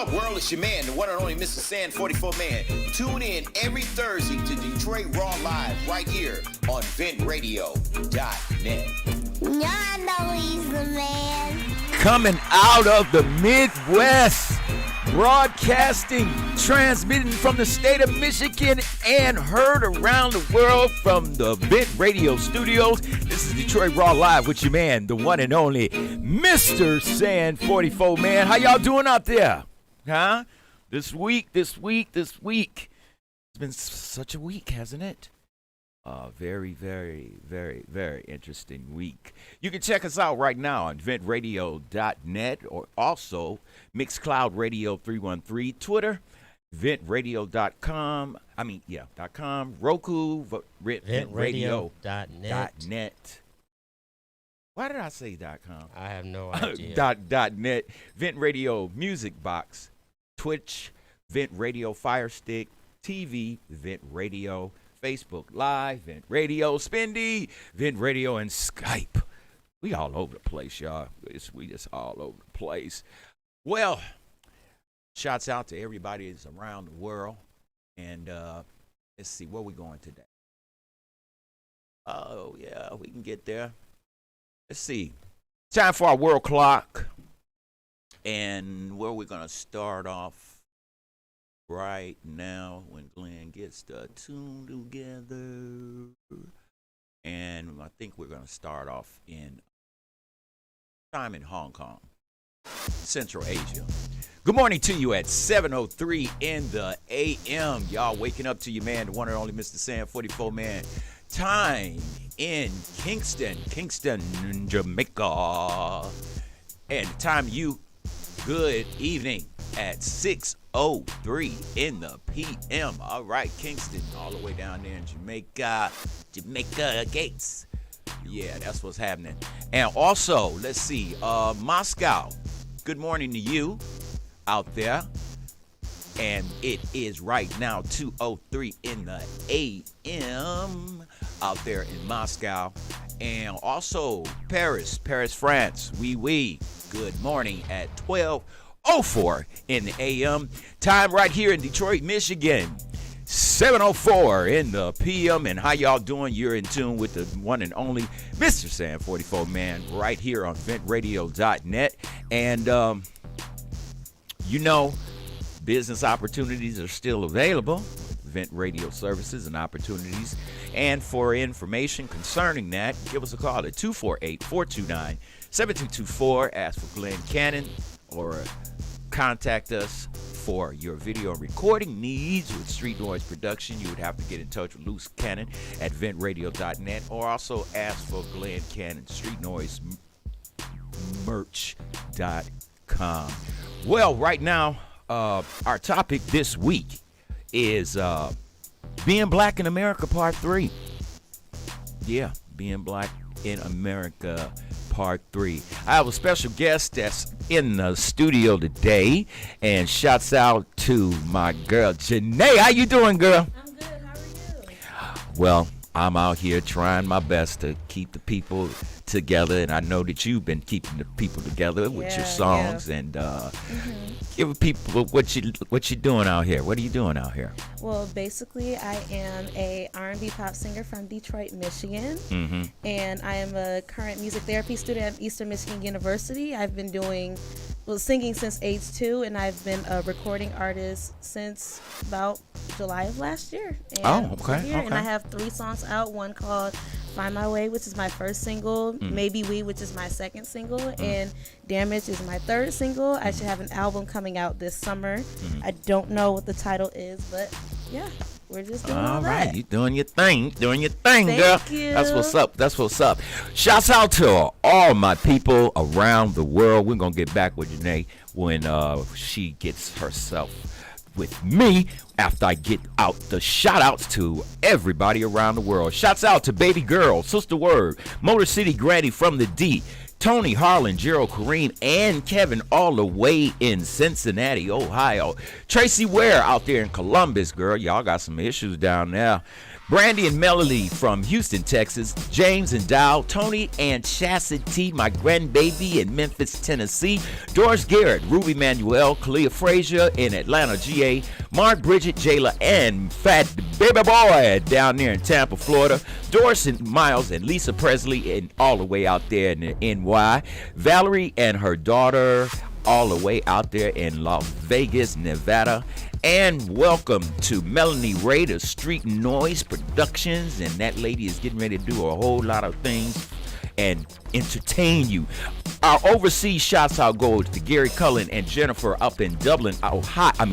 up, world? It's your man, the one and only Mr. Sand 44 Man. Tune in every Thursday to Detroit Raw Live right here on ventradio.net. Y'all know he's the man. Coming out of the Midwest, broadcasting, transmitting from the state of Michigan and heard around the world from the Vent Radio Studios. This is Detroit Raw Live with your man, the one and only Mr. Sand 44 Man. How y'all doing out there? Huh? This week. It's been such a week, hasn't it? Very, very, very, very interesting week. You can check us out right now on ventradio.net or also Mixcloud Radio 313, Twitter, ventradio.com. .com, Roku, ventradio.net. Why did I say .com? I have no idea. .net, Vent Radio Music Box, Twitch, Vent Radio Fire Stick, TV, Vent Radio, Facebook Live, Vent Radio, Spendy, Vent Radio, and Skype. We all over the place, y'all. We just all over the place. Well, shouts out to everybody that's around the world. And let's see, where we going today? Oh, yeah, we can get there. Let's see. Time for our world clock. And where we're going to start off right now when Glenn gets the tune together. And I think we're going to start off in time in Hong Kong, Central Asia. Good morning to you at 7:03 in the a.m. Y'all waking up to your man, the one and only Mr. Sam 44 Man. Time in Kingston, Jamaica. And time you, good evening at 6:03 in the p.m. All right, Kingston, all the way down there in Jamaica Gates. Yeah, that's what's happening. And also, let's see, Moscow, good morning to you out there. And it is right now 2:03 in the a.m. out there in Moscow. And also Paris, France, good morning at 12:04 in the a.m. Time right here in Detroit, Michigan, 7:04 in the p.m. And how y'all doing? You're in tune with the one and only Mr. Sam 44 Man right here on ventradio.net. And business opportunities are still available, Vent Radio services and opportunities. And for information concerning that, give us a call at 248-429-7224. Ask for Glenn Cannon or contact us for your video and recording needs with Street Noise Production. You would have to get in touch with Luce Cannon at ventradio.net or also ask for Glenn Cannon, Street Noise merch.com. Well, right now, our topic this week is Being Black in America Part 3. Yeah, Being Black in America Part 3. I have a special guest that's in the studio today, and shouts out to my girl, Janae. How you doing, girl? I'm good. How are you? Well, I'm out here trying my best to keep the people together, and I know that you've been keeping the people together with your songs and give people what you doing out here. What are you doing out here? Well, basically, I am a R&B pop singer from Detroit, Michigan, and I am a current music therapy student at Eastern Michigan University. I've been singing since age 2, and I've been a recording artist since about July of last year. And okay. And I have 3 songs out. One called Find My Way, which is my first single, Maybe We, which is my second single, and Damage is my third single. I should have an album coming out this summer. I don't know what the title is, but yeah, we're just doing all that. All right, you doing your thing, girl. Thank you. That's what's up. Shouts out to all my people around the world. We're going to get back with Janae when she gets herself with me after I get out the shout outs to everybody around the world. Shouts out to Baby Girl, Sister Word, Motor City Granny from the D, Tony, Harlan, Gerald, Kareem, and Kevin all the way in Cincinnati, Ohio. Tracy Ware out there in Columbus, girl. Y'all got some issues down there. Brandy and Melody from Houston, Texas. James and Dow. Tony and Chastity, my grandbaby in Memphis, Tennessee. Doris Gerard, Ruby Manuel, Kalia Frazier in Atlanta, GA. Mark, Bridget, Jayla, and Fat Baby Boy down there in Tampa, Florida. Doris and Miles and Lisa Presley and all the way out there in the NY. Valerie and her daughter all the way out there in Las Vegas, Nevada. And welcome to Melanie Rader, Street Noise Productions. And that lady is getting ready to do a whole lot of things and entertain you. Our overseas shouts out goes to Gary Cullen and Jennifer up in Dublin,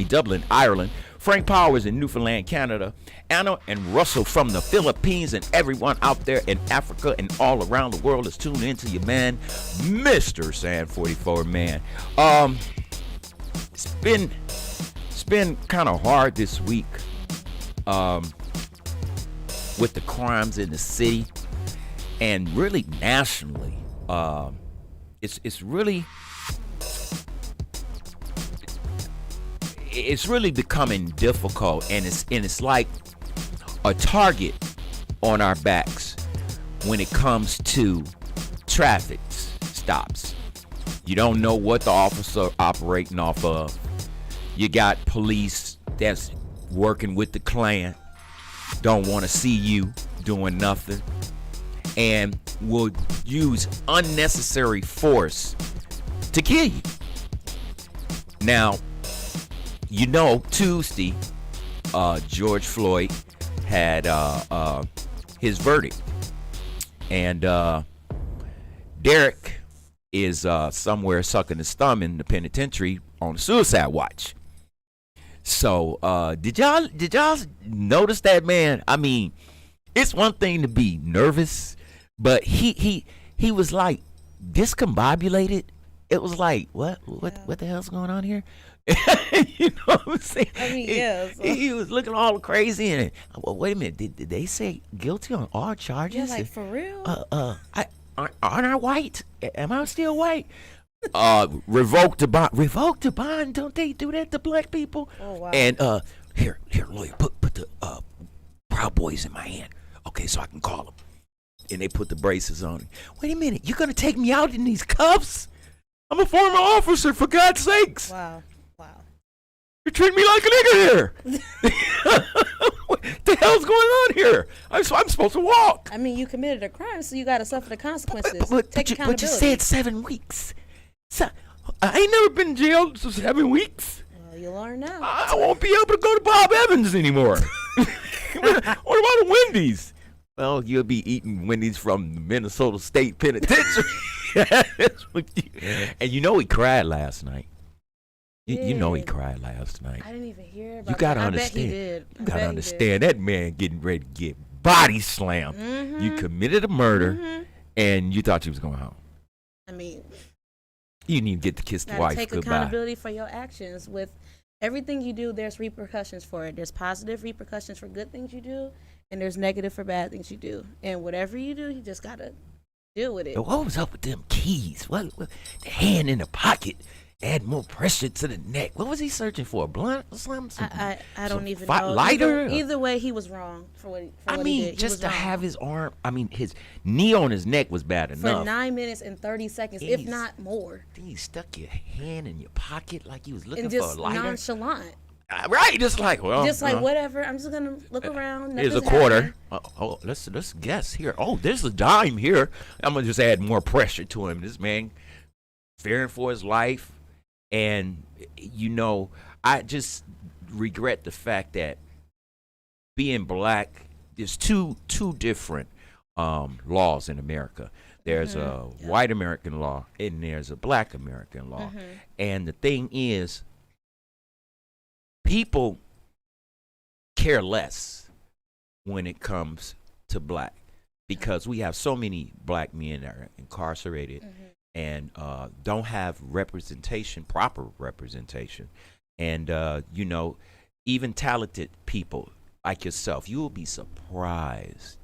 Dublin, Ireland. Frank Powers in Newfoundland, Canada. Anna and Russell from the Philippines, and everyone out there in Africa and all around the world is tuned into your man, Mr. Sand 44 Man. It's been kind of hard this week with the crimes in the city and really nationally. It's really becoming difficult, and it's like a target on our backs when it comes to traffic stops. You don't know what the officer operating off of. You got police that's working with the Klan, don't want to see you doing nothing, and will use unnecessary force to kill you. Now, you know, Tuesday, George Floyd had his verdict, and Derek is somewhere sucking his thumb in the penitentiary on the suicide watch. So did y'all notice that, man? I mean, it's one thing to be nervous, but he was like discombobulated. It was like, what the hell's going on here? You know what I'm saying? I mean, yeah. So. He was looking all crazy, and well, wait a minute, did they say guilty on all charges? Yeah, like for real? Aren't I white? Am I still white? Revoke the bond. Don't they do that to black people? Oh wow. And here, lawyer, put the Proud Boys in my hand, okay, so I can call them. And they put the braces on him. Wait a minute, you're gonna take me out in these cuffs? I'm a former officer, for God's sakes. Wow. You're treating me like a nigga here. What the hell's going on here? I'm supposed to walk. I mean, you committed a crime, so you got to suffer the consequences. But you said 7 weeks. So, I ain't never been in jail for 7 weeks. Well, you'll learn now. I won't be able to go to Bob Evans anymore. What about a Wendy's? Well, you'll be eating Wendy's from the Minnesota State Penitentiary. And you know he cried last night. You know he cried last night. I didn't even hear about You gotta that. understand. I bet he did. You gotta understand that man getting ready to get body slammed. Mm-hmm. You committed a murder, and you thought you was going home. I mean, you didn't even get to kiss the wife take goodbye. Accountability for your actions. With everything you do, there's repercussions for it. There's positive repercussions for good things you do, and there's negative for bad things you do. And whatever you do, you just gotta deal with it. What was up with them keys? What the hand in the pocket? Add more pressure to the neck. What was he searching for? A blunt or something? I don't even know. Lighter? Either way, he was wrong for what he did. I mean, just to have his arm, his knee on his neck was bad enough. For 9 minutes and 30 seconds, if not more. Then you stuck your hand in your pocket like you was looking and for a lighter. Nonchalant. Right, just like, well. Just like, whatever, I'm just going to look around. Here's a quarter. Let's guess here. Oh, there's a dime here. I'm going to just add more pressure to him. This man fearing for his life. And, you know, I just regret the fact that being black, there's two different laws in America. There's a white American law and there's a black American law. And the thing is, people care less when it comes to black because we have so many black men that are incarcerated. And don't have proper representation. And, you know, even talented people like yourself, you will be surprised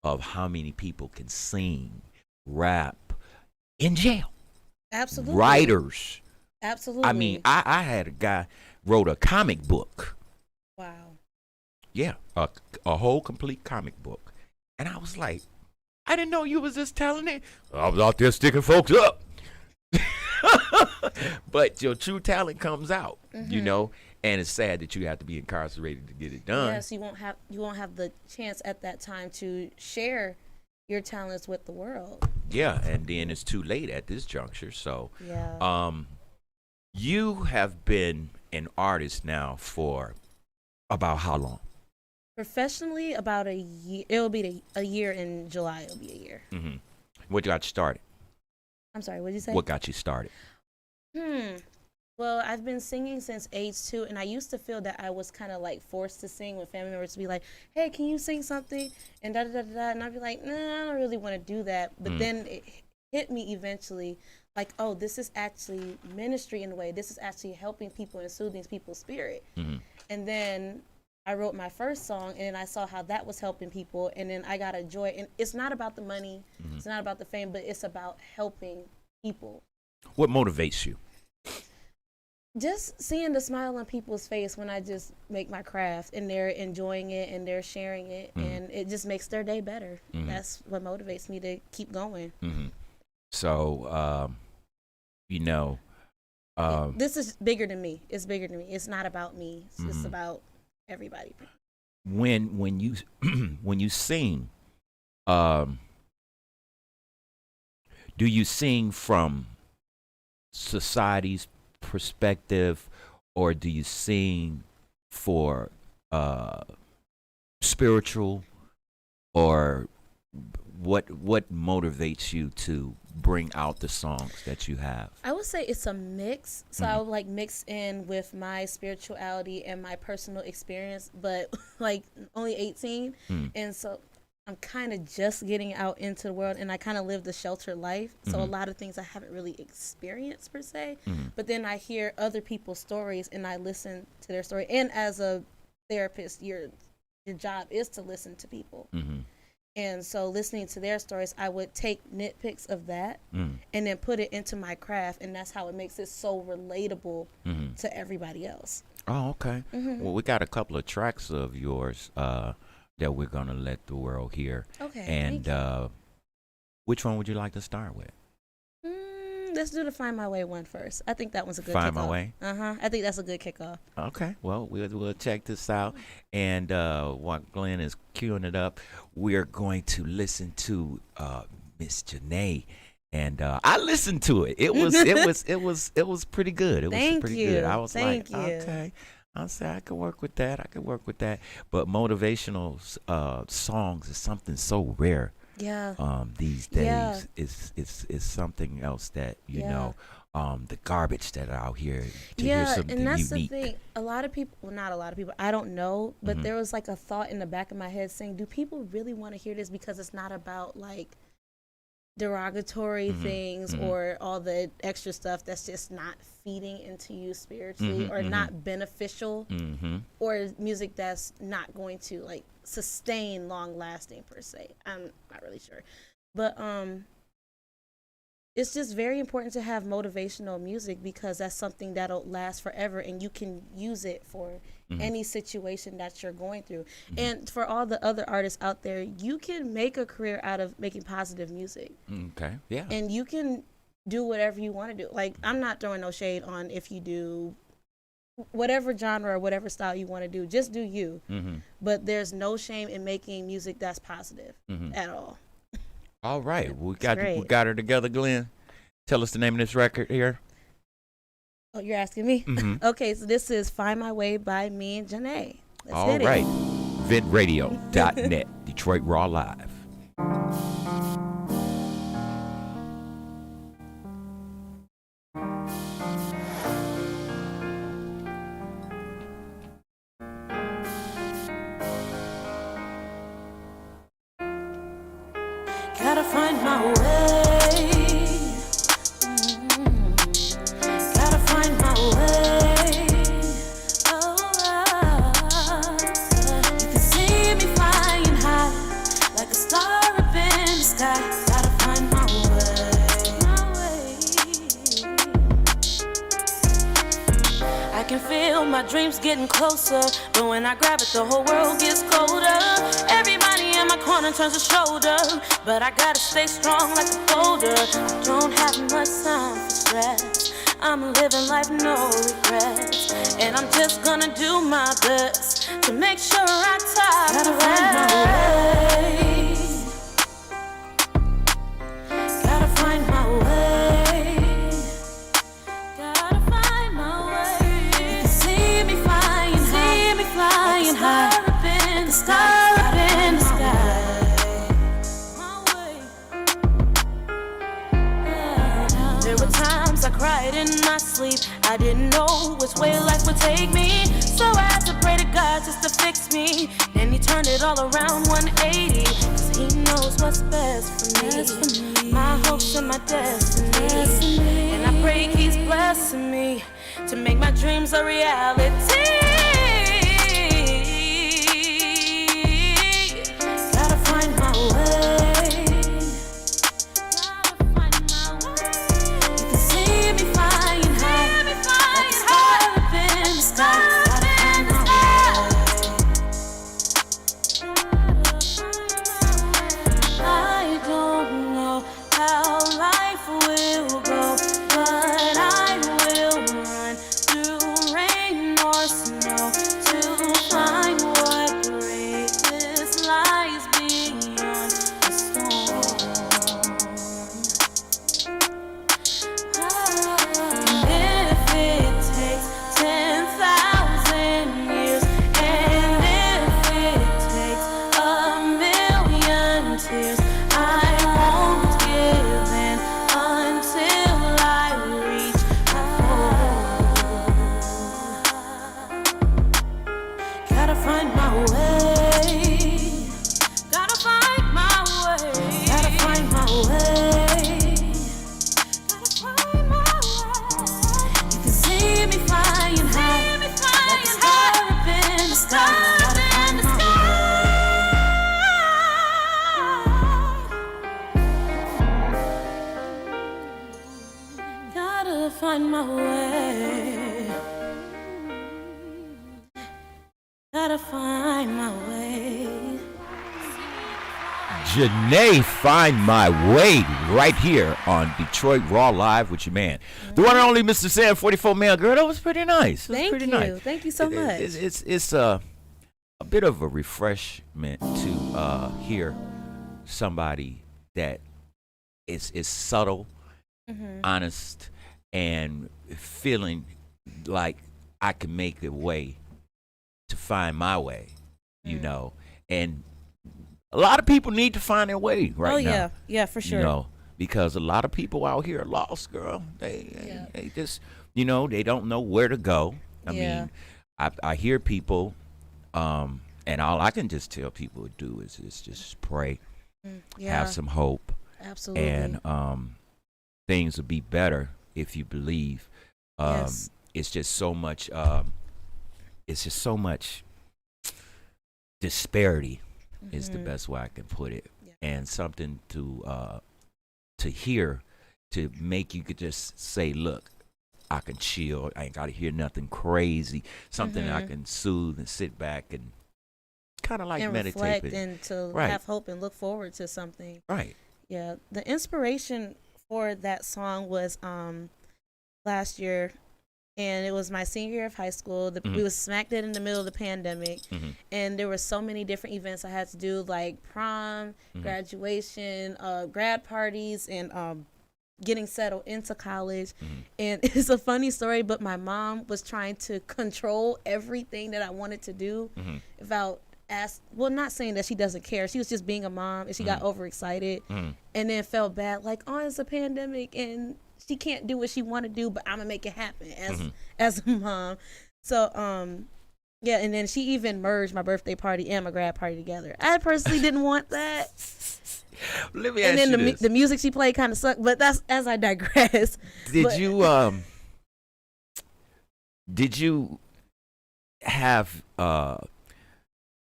of how many people can sing, rap in jail. Absolutely. Writers. Absolutely. I mean, I had a guy wrote a comic book. Wow. Yeah, a whole complete comic book. And I was like, I didn't know you was this talented. I was out there sticking folks up. But your true talent comes out, you know, and it's sad that you have to be incarcerated to get it done. Yes, you won't have the chance at that time to share your talents with the world. Yeah, and then it's too late at this juncture. So, Yeah. You have been an artist now for about how long? Professionally, about a year. It will be a year in July. It'll be a year. Mm-hmm. What got you started? I'm sorry. What did you say? What got you started? Well, I've been singing since age 2, and I used to feel that I was kind of like forced to sing when family members would be like, "Hey, can you sing something?" And da da da da, and I'd be like, "Nah, I don't really want to do that." But then it hit me eventually, like, oh, this is actually ministry in a way. This is actually helping people and soothing people's spirit. And then I wrote my first song, and then I saw how that was helping people, and then I got a joy. And it's not about the money, it's not about the fame, but it's about helping people. What motivates you? Just seeing the smile on people's face when I just make my craft and they're enjoying it and they're sharing it, and it just makes their day better. That's what motivates me to keep going. So, you know, this is bigger than me. It's bigger than me. It's not about me. It's just about everybody. When you when you sing, do you sing from society's perspective, or do you sing for spiritual, or what motivates you to bring out the songs that you have? I would say it's a mix. So I would like mix in with my spirituality and my personal experience, but like only 18, and so I'm kind of just getting out into the world, and I kind of live the sheltered life. So a lot of things I haven't really experienced per se, but then I hear other people's stories and I listen to their story. And as a therapist, your job is to listen to people. And so listening to their stories, I would take nitpicks of that and then put it into my craft, and that's how it makes it so relatable to everybody else. Oh, okay. Well, we got a couple of tracks of yours that we're gonna let the world hear. Okay. And which one would you like to start with? Let's do the Find My Way one first. I think that one's a good Find kickoff. My Way? I think that's a good kickoff. Okay. Well, we'll check this out. And while Glenn is queuing it up, we're going to listen to Miss Janae. And I listened to it. It was pretty good. It was pretty good. I was like, okay. I said I could work with that. But motivational songs is something so rare. Yeah. These days is something else that you know. The garbage that are out here to hear something and that's unique. the thing. A lot of people, well, not a lot of people, I don't know, but there was like a thought in the back of my head saying, do people really want to hear this? Because it's not about like derogatory things or all the extra stuff that's just not feeding into you spiritually or not beneficial or music that's not going to like sustain long lasting per se. I'm not really sure, but it's just very important to have motivational music because that's something that'll last forever and you can use it for any situation that you're going through. And for all the other artists out there, you can make a career out of making positive music. Okay, yeah. And you can do whatever you want to do. Like, I'm not throwing no shade on if you do whatever genre or whatever style you want to do. Just do you. But there's no shame in making music that's positive at all. All right, we got her together, Glenn. Tell us the name of this record here. Oh, you're asking me? Okay, so this is Find My Way by me and Janae. Let's All hit right, it. ventradio.net, Detroit Raw Live. Gotta find my way. Gotta find my way. Oh, you can see me flying high like a star up in the sky. Gotta find my way. I can feel my dreams getting closer, but when I grab it, the whole world gets colder. Everybody in my corner turns a shoulder, but I gotta stay strong like a boulder. I don't have much time for stress. I'm living life, no regrets, and I'm just gonna do my best to make sure I top the rest. Gotta find my way. Gotta find my way. You can see me flying high, up in the sky, up in the sky. My way. There were times I cried in my sleep. I didn't know which way life would take me, so I had to pray to God just to fix me. Then He turned it all around 180, 'cause He knows what's best for me. My hopes and my destiny. And I pray He's blessing me to make my dreams a reality. Gotta find my way. Janae, Find My Way, right here on Detroit Raw Live with your man, the one and only Mr. Sam 44 man. Girl, that was pretty nice. Thank you. Thank you so much. It's a bit of a refreshment to hear somebody that is subtle, honest, and feeling like I can make a way to find my way, you know, and a lot of people need to find their way right now. Oh, yeah, for sure. You know, because a lot of people out here are lost, girl. They just, you know, they don't know where to go. I mean, I hear people, and all I can just tell people to do is just pray, have some hope. Absolutely. And things will be better if you believe. Yes. It's just so much, disparity. Is the best way I can put it, and something to hear, to make you could just say, look, I can chill. I ain't got to hear nothing crazy. Something I can soothe and sit back and kind of like and meditate reflect and to right. have hope and look forward to something. Right. Yeah. The inspiration for that song was last year. And it was my senior year of high school. We was smack dead in the middle of the pandemic. And there were so many different events I had to do, like prom, graduation, grad parties, and getting settled into college. And it's a funny story, but my mom was trying to control everything that I wanted to do without not saying that she doesn't care. She was just being a mom, and she got overexcited and then felt bad, like, oh, it's a pandemic, and she can't do what she want to do, but I'm gonna make it happen as a mom. So yeah, and then she even merged my birthday party and my grad party together. I personally didn't want that. Let me ask you and then this. the music she played kind of sucked, but that's as I digress. Did you have a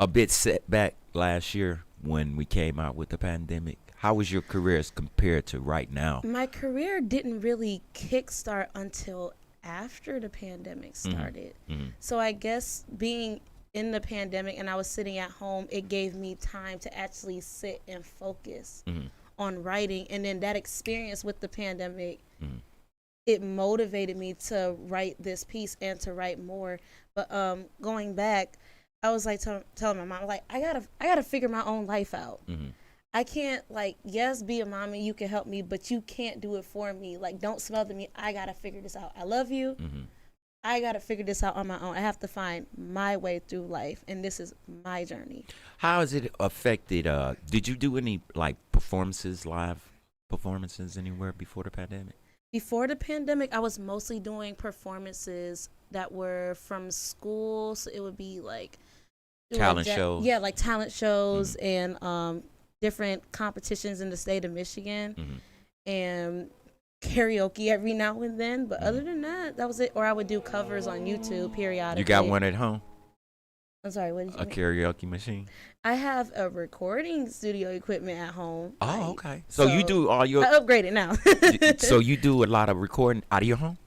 bit setback last year when we came out with the pandemic? How was your career as compared to right now? My career didn't really kickstart until after the pandemic started. So I guess being in the pandemic and I was sitting at home, it gave me time to actually sit and focus on writing. And then that experience with the pandemic, it motivated me to write this piece and to write more. But going back, I was like telling my mom, like, I gotta figure my own life out. I can't, like, yes, be a mommy, you can help me, but you can't do it for me. Like, don't smother me. I gotta figure this out. I love you. I gotta figure this out on my own. I have to find my way through life, and this is my journey. How has it affected? Did you do any like live performances anywhere before the pandemic? Before the pandemic, I was mostly doing performances that were from school, so it would be like talent shows. Yeah, like talent shows and different competitions in the state of Michigan, and karaoke every now and then. But other than that, that was it. Or I would do covers on YouTube periodically. You got one at home? I'm sorry, what did you mean? Karaoke machine? I have a recording studio equipment at home. Oh, okay. So you do all your... I upgraded now. So you do a lot of recording out of your home?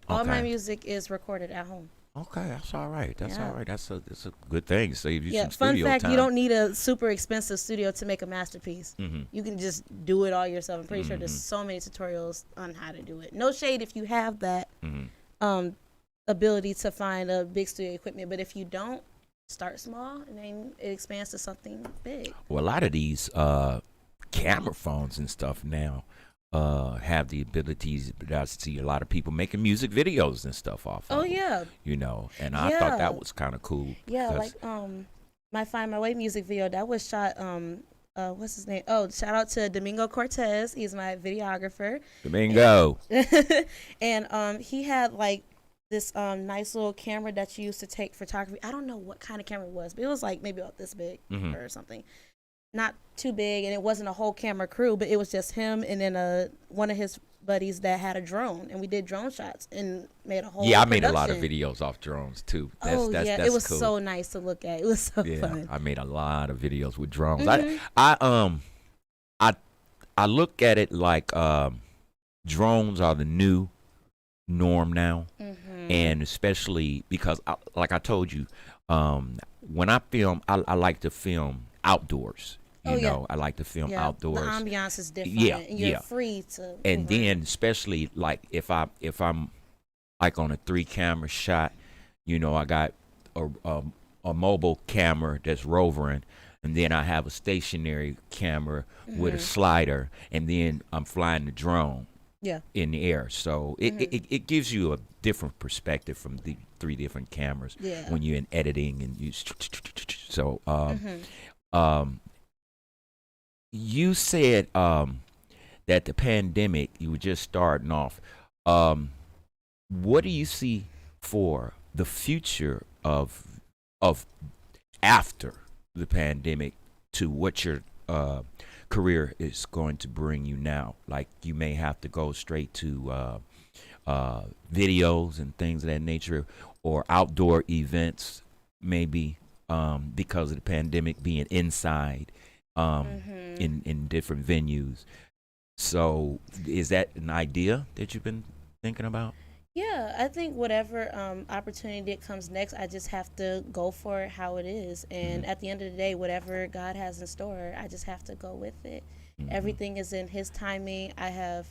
All my music is recorded at home. Okay, that's all right. That's all right. That's a good thing. Save you some fun studio fact, time. you don't need a super expensive studio to make a masterpiece. You can just do it all yourself. I'm pretty sure there's so many tutorials on how to do it. No shade if you have that ability to find a big studio equipment, but if you don't, start small and then it expands to something big. Well, a lot of these camera phones and stuff now have the abilities. I see a lot of people making music videos and stuff off. Oh, of them, yeah. You know, and I thought that was kind of cool. Yeah, like my Find My Way music video that was shot. What's his name? Oh, shout out to Domingo Cortez. He's my videographer. Domingo. And he had like this nice little camera that you used to take photography. I don't know what kind of camera it was, but it was like maybe about this big or something. Not too big, and it wasn't a whole camera crew, but it was just him and then one of his buddies that had a drone, and we did drone shots and made a whole I made a lot of videos off drones too. That's it was cool. So nice to look at. It was so fun. I made a lot of videos with drones. I look at it like drones are the new norm now, and especially because like I told you, when I film, I like to film outdoors. You know, I like to film outdoors. The ambiance is different. And you're free to. And then especially like if I'm like on a 3-camera shot, you know, I got a mobile camera that's rovering, and then I have a stationary camera with a slider, and then I'm flying the drone. In the air, so it gives you a different perspective from the 3 different cameras when you're in editing and you. So you said that the pandemic, you were just starting off. What do you see for the future of after the pandemic to what your career is going to bring you now? Like you may have to go straight to videos and things of that nature, or outdoor events maybe, because of the pandemic, being inside in different venues. So is that an idea that you've been thinking about? Yeah, I think whatever opportunity that comes next, I just have to go for it how it is. And at the end of the day, whatever God has in store, I just have to go with it. Everything is in His timing. I have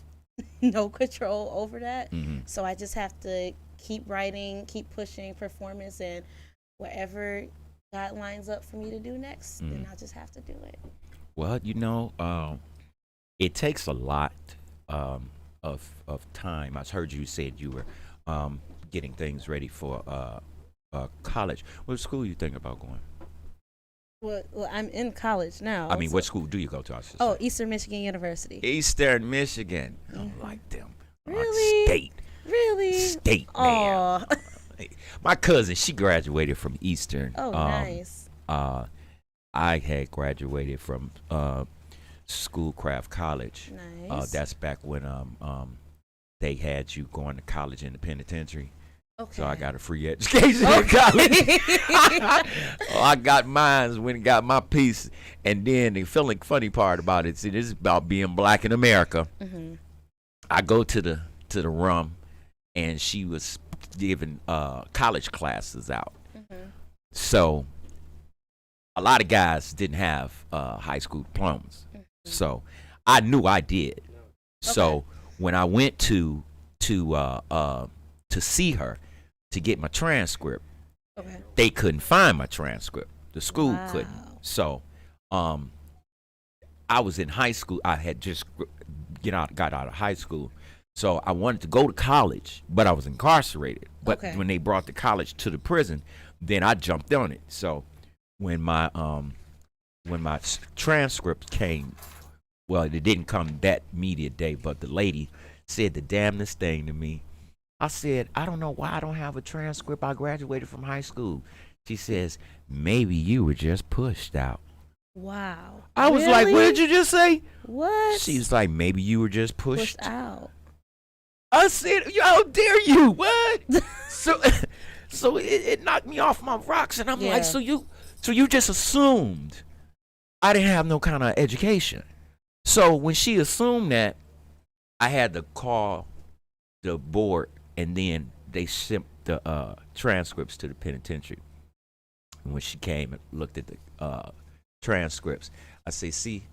no control over that. So I just have to keep writing, keep pushing performance, and whatever God lines up for me to do next, then I'll just have to do it. Well, you know, it takes a lot of time. I heard you said you were getting things ready for college. What school you think about going? Well, I'm in college now. I mean, what school do you go to? Eastern Michigan University. Eastern Michigan. I don't like them. Really? State. Really? State, man. My cousin, she graduated from Eastern. Oh, nice. I had graduated from Schoolcraft College. Nice. That's back when they had you going to college in the penitentiary. Okay. So I got a free education in college. I got mine, went and got my piece, and then the feeling funny part about it, see, this is about being black in America. I go to the rum, and she was giving college classes out. So a lot of guys didn't have high school diplomas. So I knew I did. So when I went to see her to get my transcript, they couldn't find my transcript. The school couldn't. So I was in high school. I had just got out of high school. So I wanted to go to college, but I was incarcerated. But when they brought the college to the prison, then I jumped on it. So when my transcript came, well, it didn't come that immediate day, but the lady said the damnedest thing to me. I said, I don't know why I don't have a transcript. I graduated from high school. She says, maybe you were just pushed out. Wow. I was like, what did you just say? What? She's like, maybe you were just pushed out. I said, how dare you? What? So it knocked me off my rocks, and I'm like, so you just assumed I didn't have no kind of education. So when she assumed that, I had to call the board, and then they sent the transcripts to the penitentiary. And when she came and looked at the transcripts, I say, see,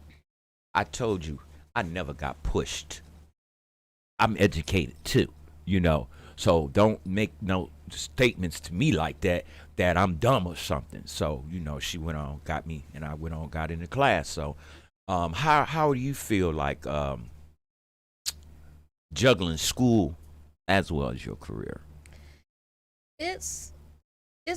I told you I never got pushed. I'm educated too, so don't make no statements to me like that I'm dumb or something. So she went on, got me, and I went on, got into class. So how do you feel like juggling school as well as your career? It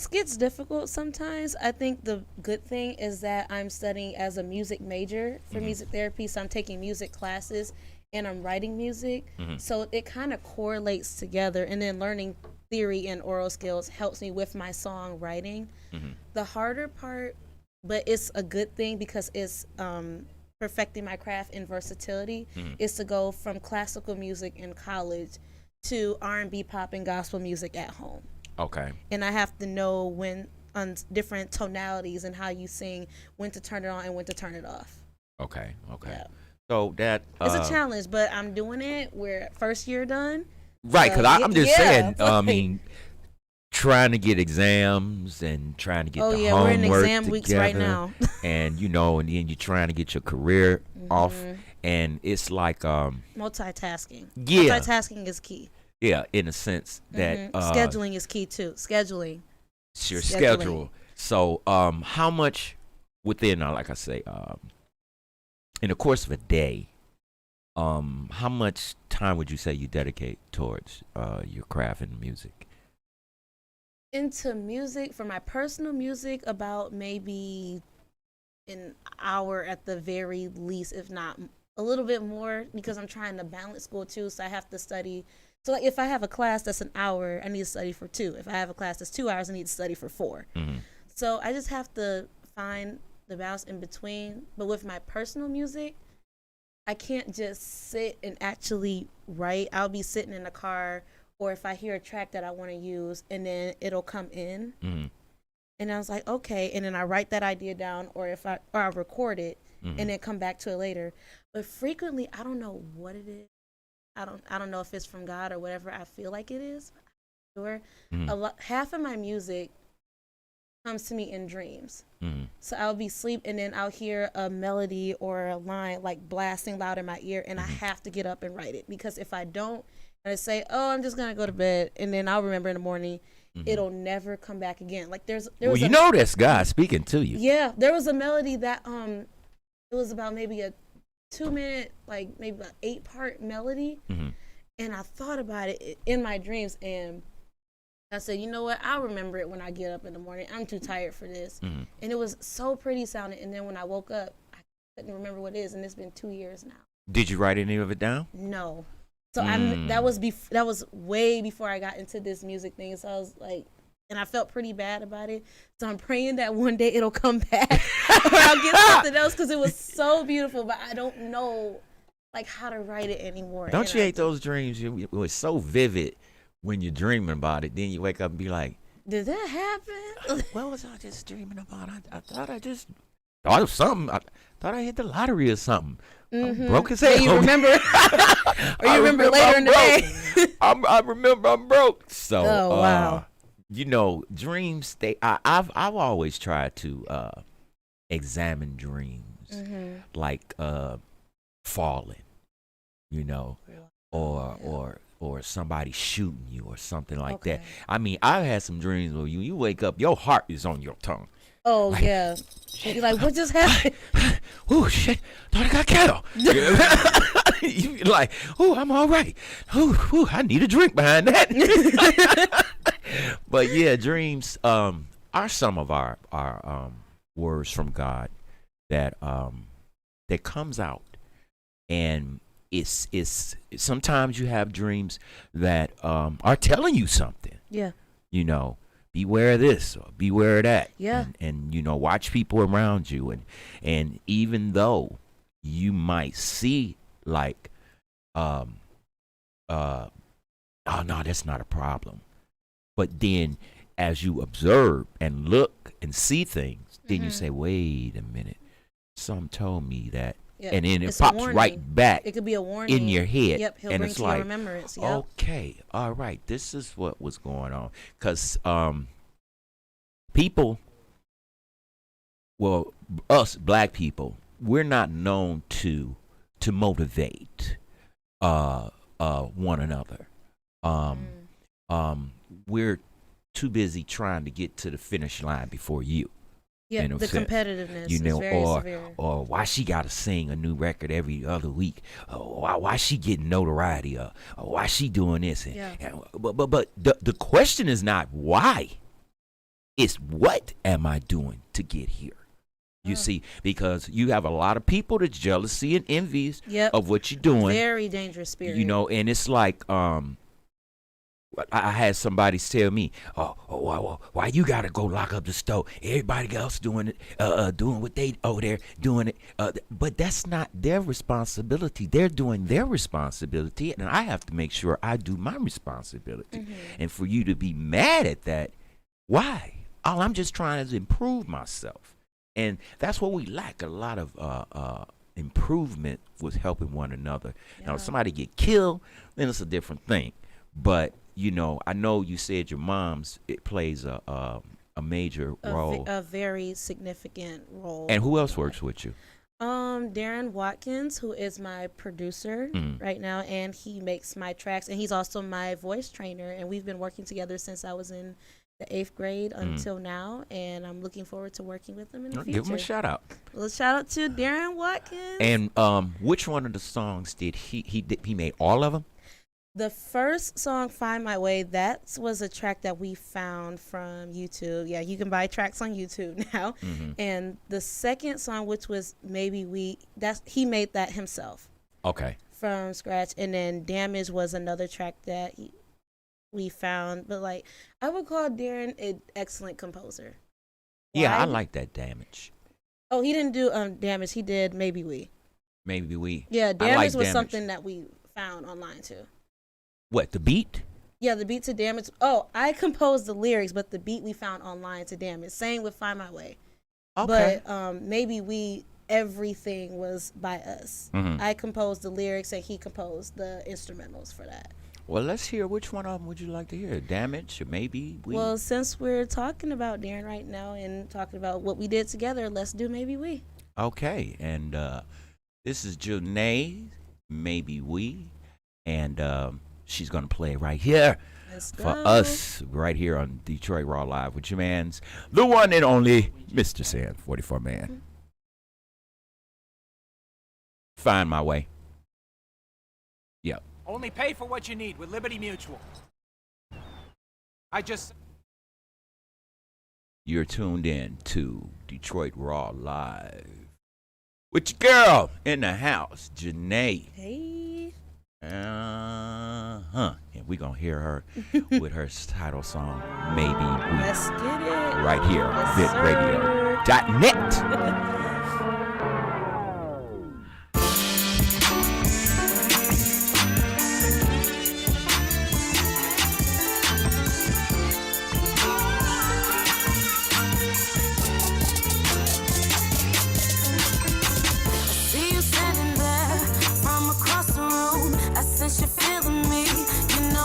gets difficult sometimes. I think the good thing is that I'm studying as a music major for music therapy, so I'm taking music classes and I'm writing music. So it kind of correlates together, and then learning theory and oral skills helps me with my songwriting. The harder part, but it's a good thing because it's perfecting my craft and versatility, is to go from classical music in college to R&B, pop, and gospel music at home. Okay. And I have to know when on different tonalities and how you sing, when to turn it on and when to turn it off. Okay. Yeah. So that it's a challenge, but I'm doing it. We're first year done. Right, because I'm just saying, I mean, trying to get exams and trying to get the homework we're in exam together, weeks right now. and and then you're trying to get your career off, and it's like multitasking. Yeah, multitasking is key. Yeah, in a sense that scheduling is key too. Scheduling. It's your schedule. So how much within, like I say, in the course of a day, how much time would you say you dedicate towards your craft and music? Into music, for my personal music, about maybe an hour at the very least, if not a little bit more, because I'm trying to balance school too, so I have to study. So like if I have a class that's an hour, I need to study for 2. If I have a class that's 2 hours, I need to study for 4. So I just have to find the balance in between. But with my personal music, I can't just sit and actually write. I'll be sitting in the car, or if I hear a track that I want to use, and then it'll come in. And I was like, okay, and then I write that idea down, or I record it, and then come back to it later. But frequently, I don't know what it is. I don't know if it's from God or whatever I feel like it is. Sure. Half of my music comes to me in dreams. So I'll be asleep, and then I'll hear a melody or a line like blasting loud in my ear, and I have to get up and write it, because if I don't, and I say, oh, I'm just gonna go to bed, and then I'll remember in the morning, it'll never come back again. Like there was that's God speaking to you. Yeah, there was a melody that it was about maybe a 2-minute, like maybe an 8-part melody, and I thought about it in my dreams, and I said, you know what, I'll remember it when I get up in the morning. I'm too tired for this. And it was so pretty sounding, and then when I woke up, I couldn't remember what it is, and it's been 2 years now. Did you write any of it down? No. So that was way before I got into this music thing. So I was like, and I felt pretty bad about it. So I'm praying that one day it'll come back, or I'll get something else, because it was so beautiful, but I don't know like how to write it anymore. Don't you hate those dreams? It was so vivid when you're dreaming about it. Then you wake up and be like, did that happen? What was I just dreaming about? I thought I just thought of something. I thought I hit the lottery or something. I'm broke as hell. You remember, or you remember later in the day. I remember I'm broke. So, wow. You know, dreams. I've always tried to examine dreams, like falling, you know, or somebody shooting you or something like that. I mean, I've had some dreams where you wake up, your heart is on your tongue. Oh, like, yeah. You're like, what just happened? Oh, shit. Thought I got killed. You're like, oh, I'm all right. Oh, I need a drink behind that. But, yeah, dreams are some of our words from God that comes out. And it's sometimes you have dreams that are telling you something. Yeah. You know, beware of this or beware of that. Yeah. And you know, watch people around you. And even though you might see like, oh no, that's not a problem. But then as you observe and look and see things, then you say, wait a minute, something told me that. Yeah. And then it pops right back. It could be a warning in your head. Yep, he'll and bring it's to like, your remembrance. Yep. Okay, all right, this is what was going on. Because people, well, us black people, we're not known to motivate one another. We're too busy trying to get to the finish line before you. Yeah, you know, the competitiveness you know, is very severe. Or why she got to sing a new record every other week? Why she getting notoriety? Or why she doing this? But the question is not why. It's what am I doing to get here? You see, because you have a lot of people that's jealousy and envious of what you're doing. Very dangerous spirit. You know, and it's like I had somebody tell me, why you gotta go lock up the store? Everybody else doing it, doing what they over there doing it, but that's not their responsibility. They're doing their responsibility, and I have to make sure I do my responsibility. And for you to be mad at that, why? All I'm just trying to improve myself, and that's what we lack. A lot of improvement was helping one another. Now, if somebody get killed, then it's a different thing, but you know, I know you said your mom's, it plays a major role. A very significant role. And who else works with you? Darren Watkins, who is my producer right now, and he makes my tracks, and he's also my voice trainer, and we've been working together since I was in the 8th grade until now, and I'm looking forward to working with him in the future. Give him a shout out. Well, shout out to Darren Watkins. And which one of the songs did he made all of them? The first song, Find My Way, that was a track that we found from YouTube. Yeah, you can buy tracks on YouTube now. And the second song, which was Maybe he made that himself. Okay. From scratch. And then Damage was another track that we found. But, like, I would call Darren an excellent composer. Yeah, I like that Damage. Oh, he didn't do Damage. He did Maybe We. Maybe We. Yeah, Damage was something that we found online, too. What, the beat? Yeah, the beat to Damage. Oh, I composed the lyrics, but the beat we found online to Damage. Same with Find My Way. Okay. But Maybe everything was by us. I composed the lyrics and he composed the instrumentals for that. Well, let's hear which one of them would you like to hear? Damage or Maybe We? Well, since we're talking about Darren right now and talking about what we did together, let's do Maybe We. Okay, and this is Janae, Maybe We, and she's going to play right here for us, right here on Detroit Raw Live with your man's, the one and only Mr. Sand, 44 Man. Find My Way. Yep. Only pay for what you need with Liberty Mutual. You're tuned in to Detroit Raw Live with your girl in the house, Janae. Hey. And we're going to hear her with her title song, Maybe We. Let's get it. Right here on VentRadio.net. You're feeling me, you know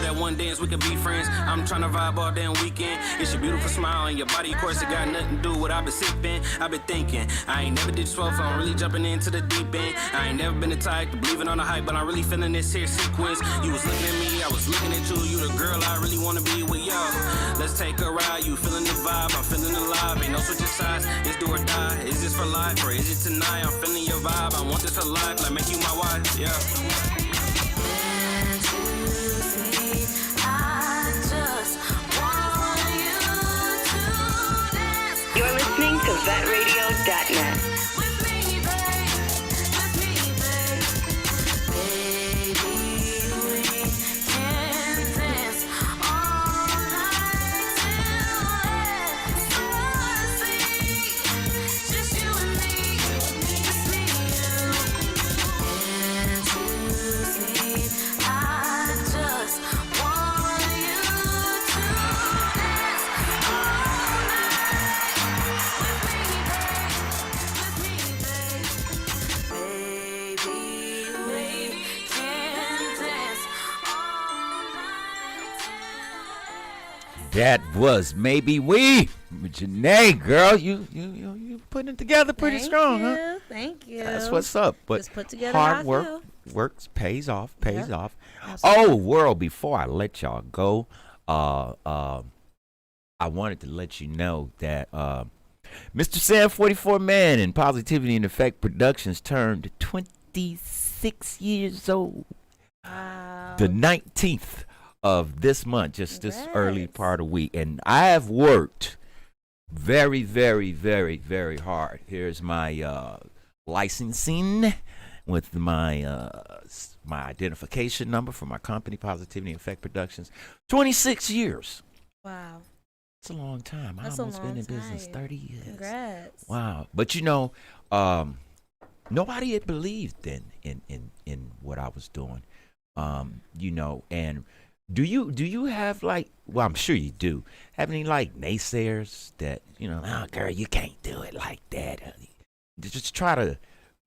that one dance we could be friends. I'm trying to vibe all damn weekend. It's your beautiful smile and your body, of course, it got nothing to do with what I've been sipping. I've been thinking, I ain't never did 12, I'm really jumping into the deep end. I ain't never been the type to believing on the hype, but I'm really feeling this here sequence. You was looking at me, I was looking at you. You the girl I really wanna be with, y'all. Let's take a ride, you feeling the vibe, I'm feeling alive. Ain't no switching sides, it's do or die. Is this for life or is it tonight? I'm feeling your vibe, I want this for life, like make you my wife, yeah. You're listening to vetradio.net. That was Maybe We. Janae, girl, you putting it together pretty strong, huh? Thank you. That's what's up. But just put together hard work works, pays off. Absolutely. Oh, world, before I let y'all go, I wanted to let you know that Mr. Sam 44 Man and Positivity and Effect Productions turned 26 years old. Wow. The 19th of this month, just this early part of the week. And I have worked very, very, very, very hard. Here's my licensing with my my identification number for my company, Positivity and Effect Productions. 26 years. Wow. It's a long time. That's I almost been in time. business 30 years. Congrats. Wow. But you know, nobody had believed in what I was doing. You know, and do you have like, well, I'm sure you do, have any like naysayers that, you know, oh girl, you can't do it like that. Just try to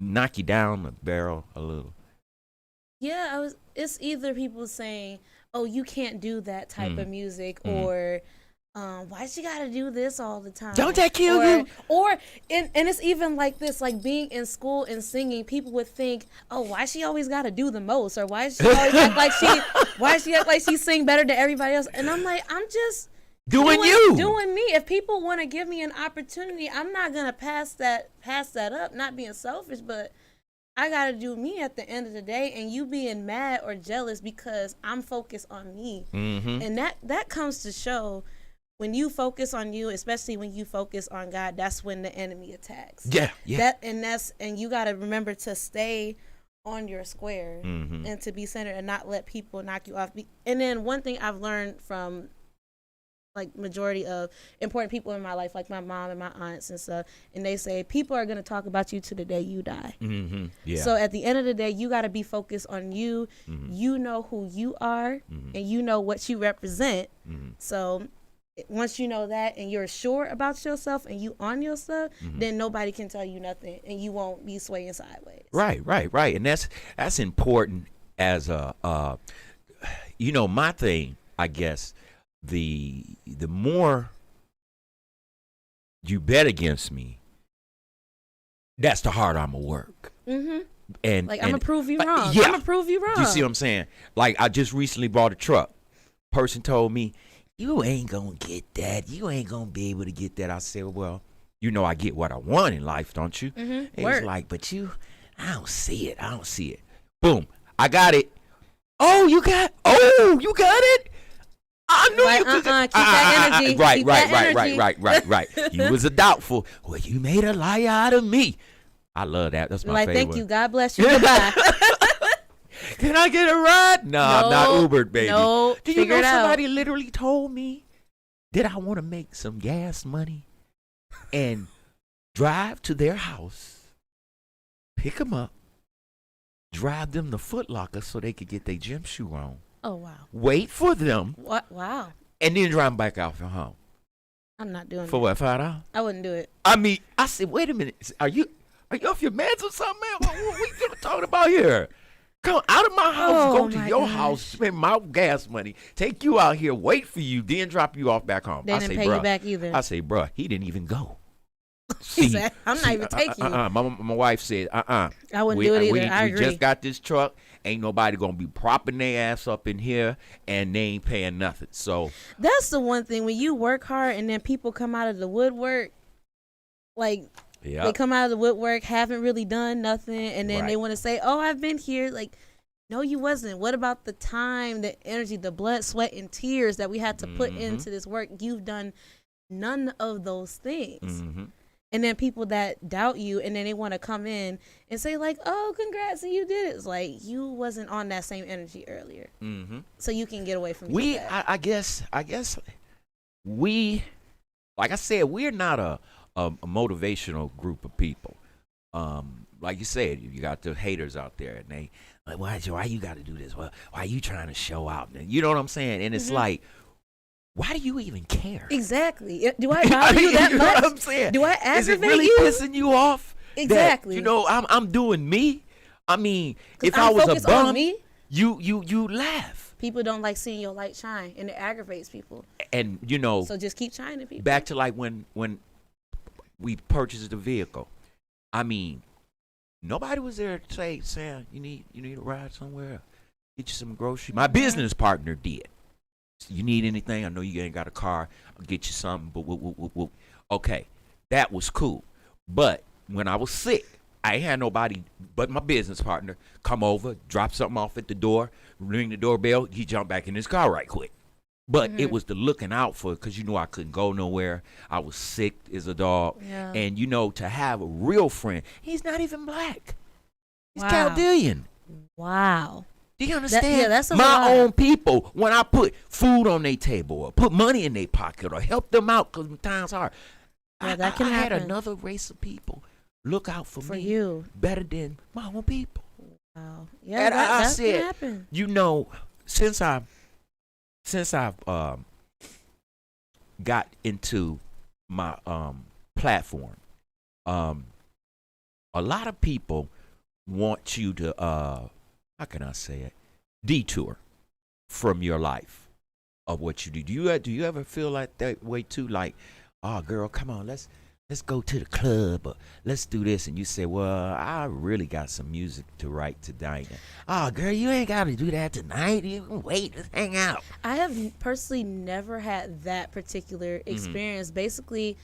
knock you down the barrel a little. Yeah, it's either people saying, oh, you can't do that type of music, or why she gotta do this all the time? Don't that kill you? And it's even like this, like being in school and singing, people would think, oh, why she always gotta do the most, or why she always act like she sing better than everybody else? And I'm like, I'm just doing me. If people want to give me an opportunity, I'm not gonna pass that up. Not being selfish, but I gotta do me at the end of the day. And you being mad or jealous because I'm focused on me, and that comes to show. When you focus on you, especially when you focus on God, that's when the enemy attacks. Yeah. And you got to remember to stay on your square and to be centered and not let people knock you off. And then one thing I've learned from like majority of important people in my life, like my mom and my aunts and stuff, and they say people are going to talk about you to the day you die. Yeah. So at the end of the day, you got to be focused on you. You know who you are, and you know what you represent. So once you know that and you're sure about yourself and you on your stuff, then nobody can tell you nothing and you won't be swaying sideways. Right. And that's important as a, you know, my thing, I guess, the more you bet against me, that's the harder I'm going to work. And like, I'm going to prove you wrong. Yeah. I'm going to prove you wrong. You see what I'm saying? Like, I just recently bought a truck. Person told me, you ain't gonna get that. You ain't gonna be able to get that. I said, well, you know I get what I want in life, don't you? And he's like, but I don't see it. Boom, I got it. Oh, you got it? I knew you could. Keep that energy. Right. You was a doubtful. Well, you made a liar out of me. I love that. That's my favorite. Thank you. God bless you. Goodbye. Can I get a ride? No, I'm not Ubered, baby. No, do you know somebody literally told me that I want to make some gas money and drive to their house, pick them up, drive them to Foot Locker so they could get their gym shoe on. Oh, wow. Wait for them. What? Wow. And then drive them back out from home. I'm not doing For what, $5? I wouldn't do it. I mean, I said, wait a minute. Are you off your meds or something, man? What are we talking about here? Come out of my house, Oh, go to my your gosh. house, spend my gas money, take you out here, wait for you, then drop you off back home. They didn't pay you back either. I say, bruh, he didn't even go. He said, I'm not even taking you. My wife said, I wouldn't do it either. I we agree. just got this truck. Ain't nobody gonna be propping their ass up in here, and they ain't paying nothing. So That's the one thing when you work hard and then people come out of the woodwork, like they come out of the woodwork, haven't really done nothing, and then they want to say, "Oh, I've been here." Like, no, you wasn't. What about the time, the energy, the blood, sweat, and tears that we had to put into this work? You've done none of those things. And then people that doubt you, and then they want to come in and say like, "Oh, congrats, you did it." It's like you wasn't on that same energy earlier, so you can get away from that. I guess we, like I said, we're not a motivational group of people. Like you said, you got the haters out there, and they like, why you got to do this? Why are you trying to show out? And you know what I'm saying? And it's like, why do you even care? Exactly. Do I bother you that you much? know what I'm saying? Do I aggravate Is it really you? pissing you off? Exactly. That, you know, I'm doing me. I mean, if I'm I was a focused on bum, me. you laugh. People don't like seeing your light shine, and it aggravates people. And you know, So just keep shining, people. back to like when we purchased the vehicle. I mean, nobody was there to say, "Sam, you need a ride somewhere, get you some groceries." My business partner did. You need anything? I know you ain't got a car. I'll get you something. But okay, that was cool. But when I was sick, I ain't had nobody but my business partner come over, drop something off at the door, ring the doorbell. He jumped back in his car right quick. But it was the looking out for, because you know I couldn't go nowhere. I was sick as a dog. Yeah. And you know, to have a real friend, he's not even black. He's Wow. Chaldean. Wow. Do you understand? that's a my lot. own people, when I put food on their table or put money in their pocket or help them out because times hard, Yeah, that can I had happen. another race of people look out for me you. better than my own people. Wow. Yeah, And I that said, can happen. you know, since I've got into my platform, a lot of people want you to how can I say it, detour from your life of what you do. Do you ever feel like that way too? Like, oh girl, come on, let's go to the club, or let's do this, and you say, well, I really got some music to write tonight. Oh girl, you ain't got to do that tonight. You can wait, let's hang out. I have personally never had that particular experience. Basically,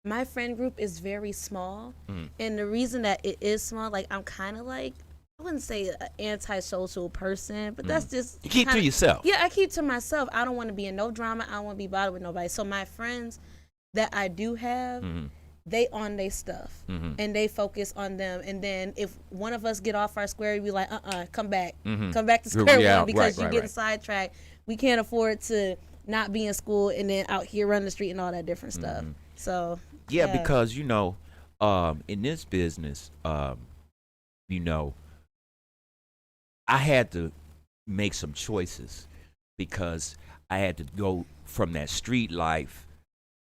my friend group is very small, and the reason that it is small, like I'm kind of like, I wouldn't say an antisocial person, but that's just You keep to yourself. Yeah, I keep to myself. I don't want to be in no drama. I don't want to be bothered with nobody. So my friends that I do have, they on their stuff, and they focus on them. And then if one of us get off our square, we be like, come back to square one, because you're getting sidetracked. We can't afford to not be in school and then out here run the street and all that different stuff. So Yeah, because you know, in this business, you know, I had to make some choices because I had to go from that street life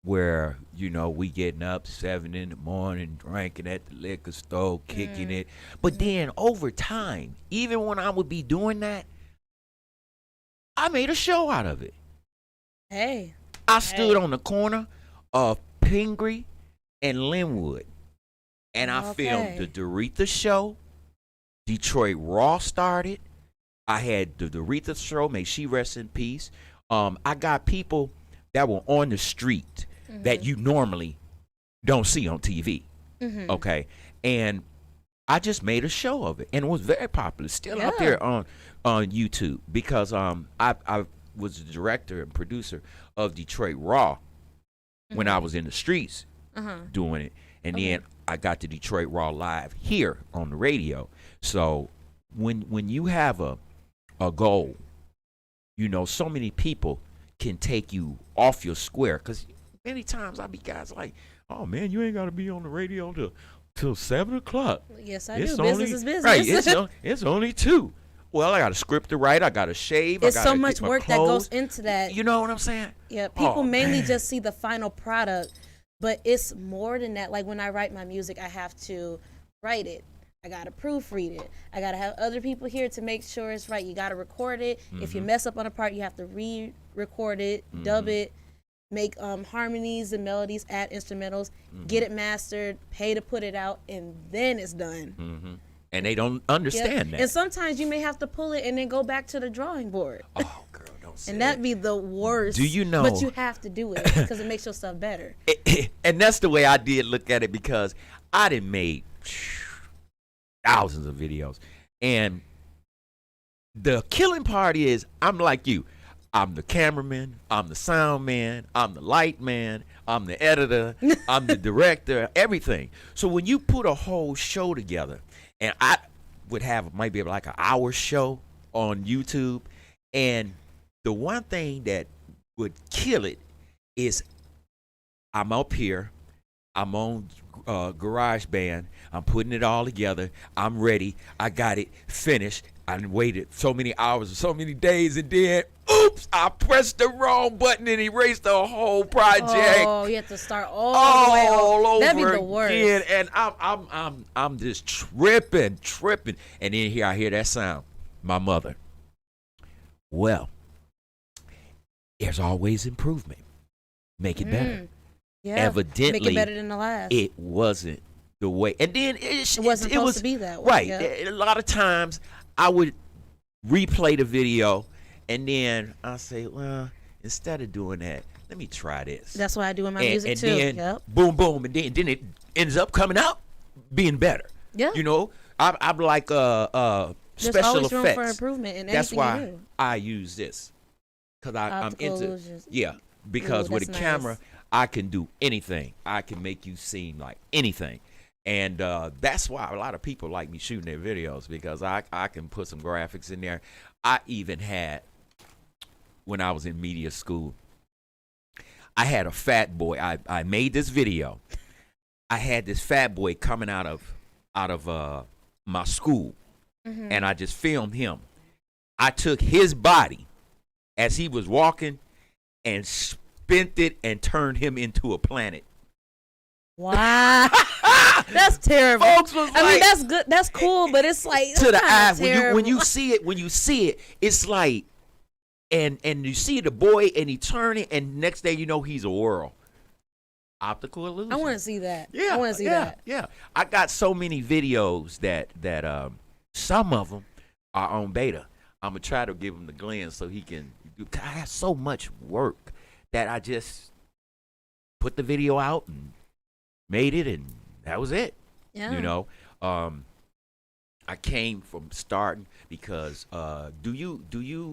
where, you know, we getting up 7 a.m, drinking at the liquor store, kicking it. But then over time, even when I would be doing that, I made a show out of it. Hey, I stood on the corner of Pingree and Linwood, and I filmed the Doretha show. Detroit Raw started. I had the Doretha show, may she rest in peace. I got people that were on the street that you normally don't see on TV. Okay, and I just made a show of it, and it was very popular. Still out there on YouTube, because I was the director and producer of Detroit Raw when I was in the streets doing it, and then I got to Detroit Raw live here on the radio. So when you have a goal, you know, so many people can take you off your square, because many times I be guys like, oh man, you ain't got to be on the radio till 7 o'clock. Yes, I do. Business is business. Right, it's only 2. Well, I got a script to write. I got to shave. It's I gotta so much get my work that clothes. goes into that. You know what I'm saying? Yeah, people mainly man. just see the final product, but it's more than that. Like when I write my music, I have to write it. I gotta proofread it. I gotta have other people here to make sure it's right. You gotta record it. If you mess up on a part, you have to re-record it, dub it, make harmonies and melodies, add instrumentals, get it mastered, pay to put it out, and then it's done. And they don't understand that. And sometimes you may have to pull it and then go back to the drawing board. Oh, girl, don't say And that'd be the worst. Do you know? But you have to do it because it makes your stuff better. And that's the way I did look at it, because I done made thousands of videos. And the killing part is, I'm like you. I'm the cameraman, I'm the sound man, I'm the light man, I'm the editor, I'm the director, everything. So when you put a whole show together, and I would have maybe like an hour show on YouTube, and the one thing that would kill it is I'm up here, I'm on GarageBand, I'm putting it all together, I'm ready, I got it finished, I waited so many hours, so many days, and then, oops, I pressed the wrong button and erased the whole project. Oh, you have to start all the way over. That'd be the worst. Again, and I'm just tripping, and then here I hear that sound, my mother. Well, there's always improvement. Make it better. Yeah, evidently, make it better than the last. It wasn't the way, and then it wasn't supposed to be that way. Right. Yeah. A lot of times, I would replay the video, and then I say, well, instead of doing that, let me try this. That's what I do in my music and too. Then, boom, boom, and then it ends up coming out being better. Yeah. You know, I'm like There's special always effects. room for improvement in That's anything why you do. I use this, because I'm into illusions. because Ooh, with a that's camera, nice. I can do anything. I can make you seem like anything. And that's why a lot of people like me shooting their videos, because I can put some graphics in there. I even had, when I was in media school, I had a fat boy. I made this video. I had this fat boy coming out of my school, and I just filmed him. I took his body as he was walking and bent it and turned him into a planet. Wow. That's terrible. Folks was I mean, like, that's good. That's cool, but it's like to the eye, terrible. when you see it, it's like, and you see the boy and he turn it, and next day you know he's a whirl. Optical illusion. I want to see that. Yeah, I want to see that. Yeah, I got so many videos that some of them are on beta. I'm gonna try to give him to Glenn so he can. I have so much work that I just put the video out and made it, and that was it. Yeah. You know, I came from starting because you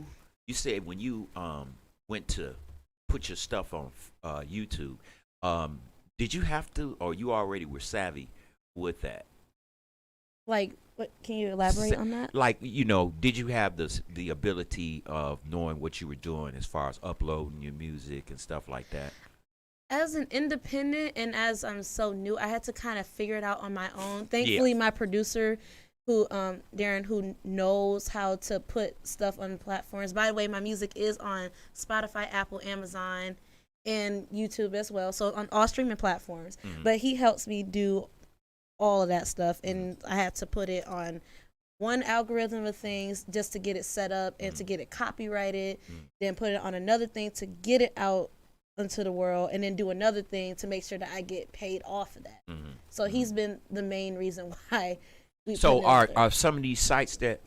said when you went to put your stuff on YouTube, did you have to, or you already were savvy with that? Like, what? Can you elaborate on that? Like, you know, did you have the ability of knowing what you were doing as far as uploading your music and stuff like that? As an independent and as I'm so new, I had to kind of figure it out on my own. Thankfully, my producer, who Darren, who knows how to put stuff on platforms. By the way, my music is on Spotify, Apple, Amazon, and YouTube as well. So on all streaming platforms. But he helps me do all of that stuff, and I had to put it on one algorithm of things just to get it set up and to get it copyrighted, then put it on another thing to get it out into the world, and then do another thing to make sure that I get paid off of that. So he's been the main reason why we So put it out there. are some of these sites that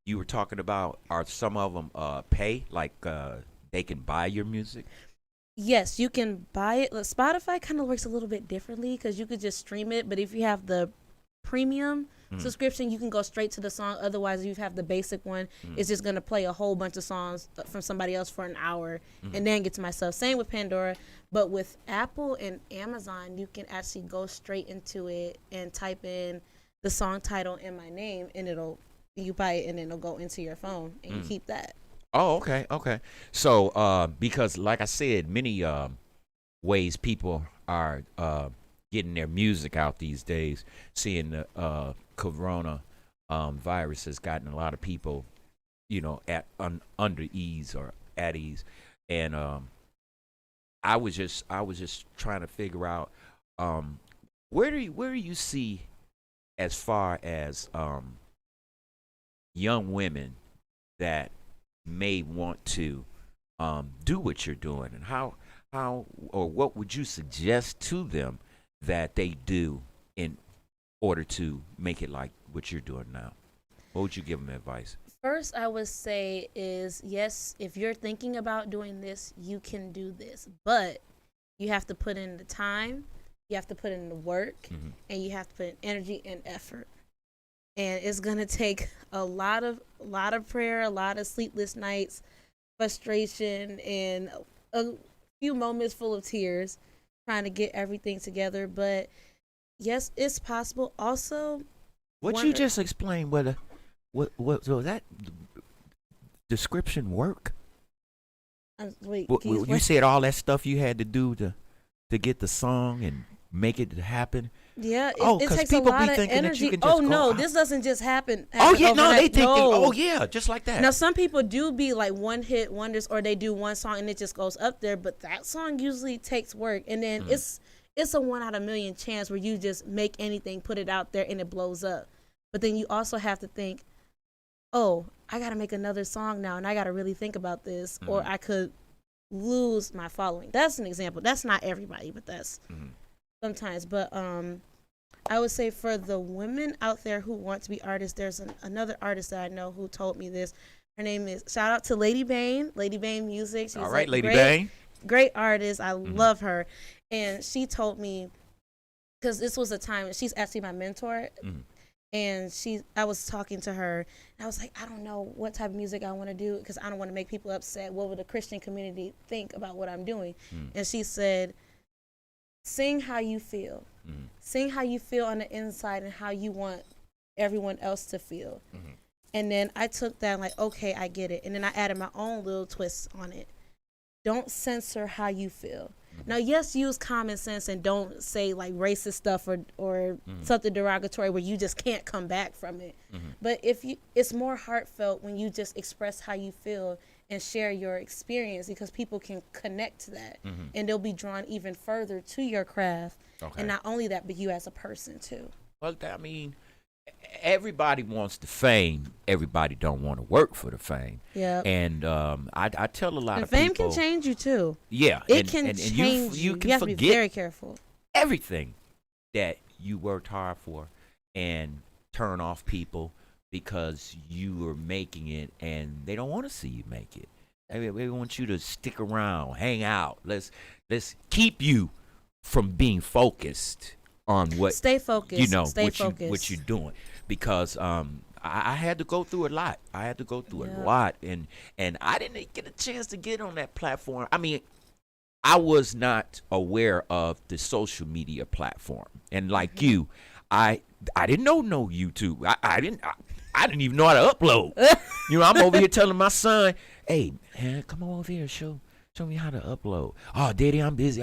you were talking about, are some of them pay, like they can buy your music? Yes, you can buy it. Spotify kind of works a little bit differently because you could just stream it, but if you have the premium subscription, you can go straight to the song. Otherwise, if you have the basic one, it's just going to play a whole bunch of songs from somebody else for an hour and then get to myself. Same with Pandora, but with Apple and Amazon, you can actually go straight into it and type in the song title and my name, and you buy it, and then it'll go into your phone, and you keep that. Oh, okay. So, because like I said, many ways people are getting their music out these days, seeing the corona virus has gotten a lot of people, you know, under ease or at ease, and I was just trying to figure out where do you see as far as young women that may want to do what you're doing, and how or what would you suggest to them that they do in order to make it like what you're doing now? What would you give them advice? First, I would say is, yes, if you're thinking about doing this, you can do this, but you have to put in the time, you have to put in the work, and you have to put in energy and effort. And it's gonna take a lot of prayer, a lot of sleepless nights, frustration, and a few moments full of tears, trying to get everything together. But yes, it's possible. Also, What you just explained, what was that description work? Wait, You said all that stuff you had to do to get the song and make it happen. Yeah, it 'cause takes a people lot be of thinking that energy. you can just go out. This doesn't just happen. Oh yeah, no, overnight. they think, No. oh yeah, just like that. Now some people do be like one hit wonders, or they do one song and it just goes up there. But that song usually takes work, and then it's a 1 out of a million chance where you just make anything, put it out there, and it blows up. But then you also have to think, oh, I got to make another song now, and I got to really think about this, or I could lose my following. That's an example. That's not everybody, but that's sometimes. But I would say for the women out there who want to be artists, there's another artist that I know who told me this. Her name is, shout out to Lady Bane Music. She's all right, Lady Bane. Great artist. I love her. And she told me, because this was a time, she's actually my mentor. And I was talking to her, and I was like, I don't know what type of music I want to do, because I don't want to make people upset. What would the Christian community think about what I'm doing? And she said, sing how you feel. Sing how you feel on the inside and how you want everyone else to feel. And then I took that, like, okay, I get it. And then I added my own little twist on it. Don't censor how you feel. Now, yes, use common sense and don't say like racist stuff or something derogatory where you just can't come back from it. But it's more heartfelt when you just express how you feel and share your experience, because people can connect to that and they'll be drawn even further to your craft. Okay. And not only that, but you as a person too. Well, I mean, everybody wants the fame. Everybody don't want to work for the fame. Yeah. And I tell a lot And of fame people. can change you too. Yeah. It can change you. You can have to be forget very careful. everything that you worked hard for and turn off people because you are making it and they don't want to see you make it. I mean, they want you to stick around, hang out. Let's keep you from being focused on what Stay focused. you know Stay what focused. you're doing, because I had to go through a lot. I had to go through a lot, and I didn't get a chance to get on that platform. I mean, I was not aware of the social media platform, and like you, I didn't know no YouTube. I didn't even know how to upload. You know, I'm over here telling my son, "Hey, man, come on over here, show me how to upload." "Oh, Daddy, I'm busy."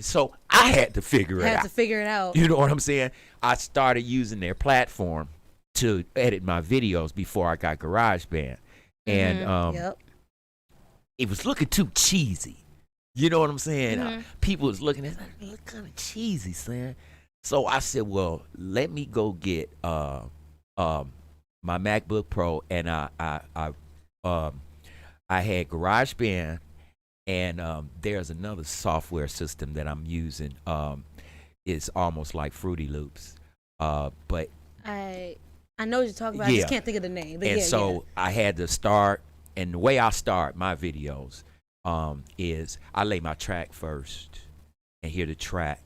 So I had to figure it out. Had to figure it out. You know what I'm saying? I started using their platform to edit my videos before I got GarageBand, and it was looking too cheesy. You know what I'm saying? People was looking at it, like, look kind of cheesy, son. So I said, well, let me go get my MacBook Pro, and I had GarageBand, and there's another software system that I'm using. It's almost like Fruity Loops, but I know what you're talking about. I just can't think of the name. But and I had to start, and the way I start my videos is I lay my track first and hear the track,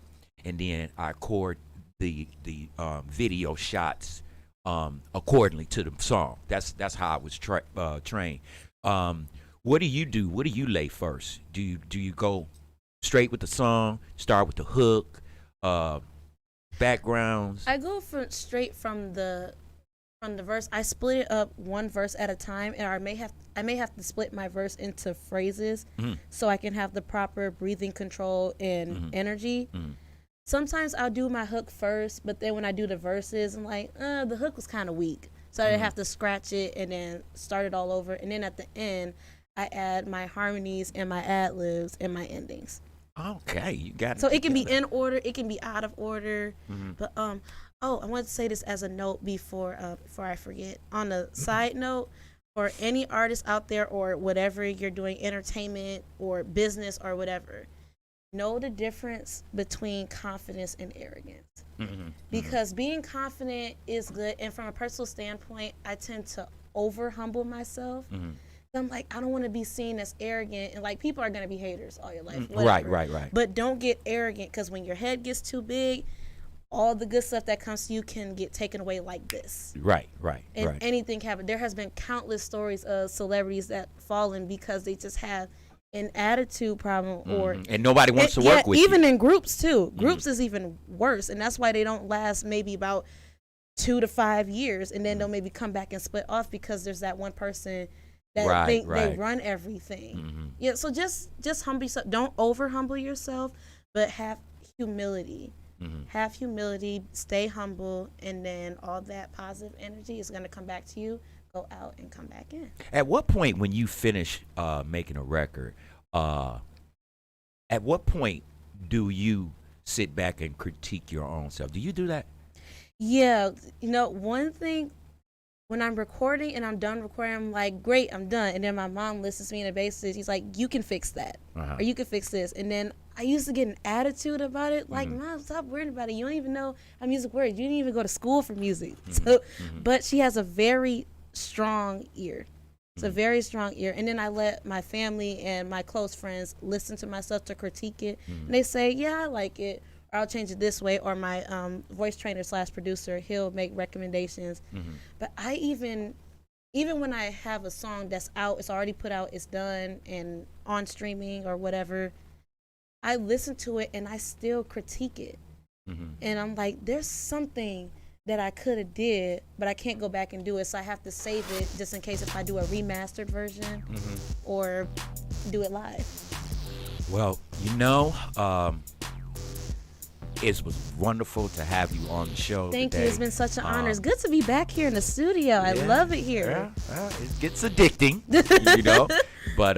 and then I record the video shots accordingly to the song. That's how I was trained. What do you do? What do you lay first? Do you go straight with the song, start with the hook, backgrounds? I go straight from the verse. I split it up one verse at a time, and I may have to split my verse into phrases so I can have the proper breathing control and energy. Sometimes I'll do my hook first, but then when I do the verses, I'm like, the hook was kind of weak, so I have to scratch it and then start it all over. And then at the end, I add my harmonies and my ad libs and my endings. Okay, you got it. So it can be in order, it can be out of order. But I want to say this as a note before I forget. On a side note, for any artist out there or whatever you're doing, entertainment or business or whatever, know the difference between confidence and arrogance. Because being confident is good, and from a personal standpoint, I tend to over humble myself. I'm like, I don't want to be seen as arrogant, and like people are gonna be haters all your life. Right. But don't get arrogant, because when your head gets too big, all the good stuff that comes to you can get taken away like this. Right. And anything can happen. There has been countless stories of celebrities that fallen because they just have an attitude problem, or and nobody wants to work with even you. in groups too. Groups is even worse, and that's why they don't last maybe about 2 to 5 years, and then they'll maybe come back and split off because there's that one person that think they run everything. Yeah, so just humble yourself. Don't over humble yourself, but have humility. Have humility, stay humble, and then all that positive energy is going to come back to you. Go out and come back in. At what point, when you finish making a record, at what point do you sit back and critique your own self? Do you do that? Yeah, one thing, when I'm recording and I'm done recording, I'm like, great, I'm done. And then my mom listens to me in the basis. He's like, you can fix that, or you can fix this. And then I used to get an attitude about it, like, Mom, stop worrying about it. You don't even know how music works. You didn't even go to school for music. So, but she has a very strong ear. It's a very strong ear. And then I let my family and my close friends listen to my stuff to critique it. And they say, yeah, I like it, or I'll change it this way. Or my voice trainer / producer, he'll make recommendations. But I even when I have a song that's out, it's already put out, it's done and on streaming or whatever, I listen to it and I still critique it. And I'm like, there's something that I could have did, but I can't go back and do it. So I have to save it just in case if I do a remastered version or do it live. Well, it was wonderful to have you on the show Thank today. you. It's been such an honor. It's good to be back here in the studio. I love it here. Yeah, it gets addicting, But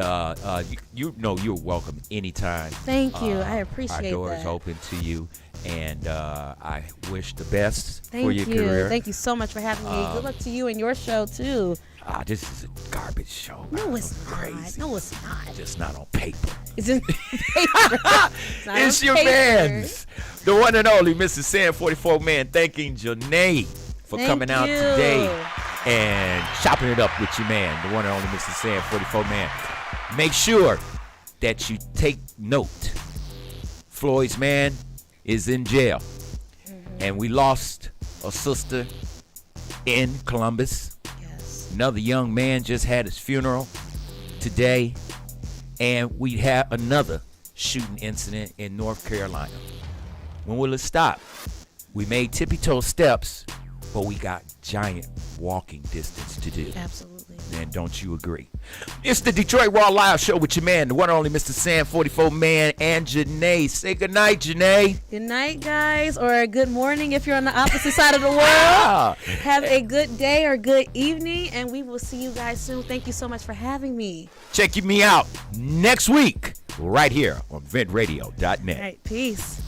you're welcome anytime. Thank you. I appreciate that. Our door is open to you, and I wish the best for your Thank career. Thank you so much for having me. Good luck to you and your show too. This is a garbage show. No, it's crazy. not. No, it's not. Just not on paper. It's in paper. It's your man's, the one and only Mr. Sam 44 Man, thanking Janae for coming out today and chopping it up with your man, the one and only Mr. Sam 44 Man. Make sure that you take note. Floyd's man is in jail, and we lost a sister in Columbus. Another young man just had his funeral today, and we have another shooting incident in North Carolina. When will it stop? We made tippy-toe steps, but we got giant walking distance to do. Absolutely. And don't you agree? It's the Detroit Raw Live Show with your man, the one and only Mr. Sam 44 Man, and Janae. Say goodnight, Janae. Good night, guys, or good morning if you're on the opposite side of the world. Have a good day or good evening, and we will see you guys soon. Thank you so much for having me. Check me out next week right here on ventradio.net. All right, peace.